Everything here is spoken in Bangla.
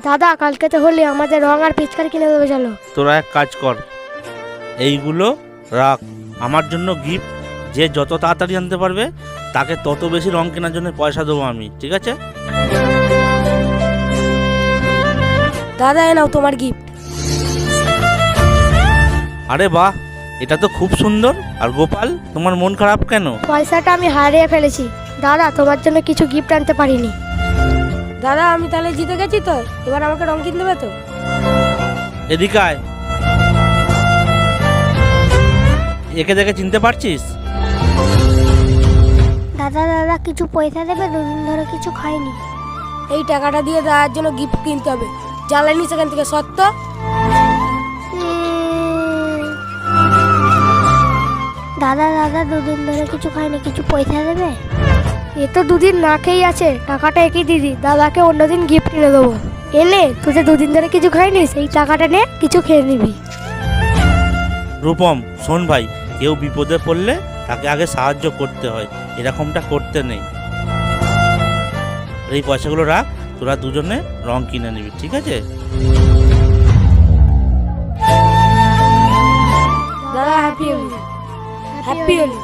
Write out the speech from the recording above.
দাদা কালকে তো হলে আমাদের রং আর পিচকারি কিনে দেবে চলো। তোরা এক কাজ কর, এইগুলো রাখ আমার জন্য গিফট। যে যত তাড়াতাড়ি আনতে পারবে তাকে তত বেশি রং কেনার জন্য পয়সা দেবো আমি, ঠিক আছে? দাদা এ নাও তোমার গিফট। আরে বাহ, এটা তো খুব সুন্দর। আর গোপাল, তোমার মন খারাপ কেন? পয়সাটা আমি হারিয়ে ফেলেছি দাদা, তোমার জন্য কিছু গিফট আনতে পারিনি। দাদা আমি তাহলে জিতে গেছি তো, এবার আমাকে রং কিনে দেবে তো? এদিকে আয়। একে দেখে চিনতে পারছিস? দাদা দাদা কিছু পয়সা দেবে, দুদিন ধরে কিছু খাইনি। এই টাকাটা দিয়ে দাদার জন্য গিফট কিনতে হবে, জ্বালানি সেখান থেকে সত্য। দাদা দাদা দুদিন ধরে কিছু খাইনি, কিছু পয়সা দেবে? এ তো দুদিন না খেয়েই আছে, টাকাটা একই দিদি, দাদাকে অন্যদিন গিফট কিনে দেবো। এলে তুই যে দুদিন ধরে কিছু খাইনি, সেই টাকাটা নে কিছু খেয়ে নিবি। রূপম শোন ভাই, কেউ বিপদে পড়লে তাকে আগে সাহায্য করতে হয়, এরকমটা করতে নেই। এই পয়সাগুলো রাখ, তোরা দুজনে রং কিনে নিবি, ঠিক আছে? দাদা হ্যাপি হোলি। হ্যাপি হোলি।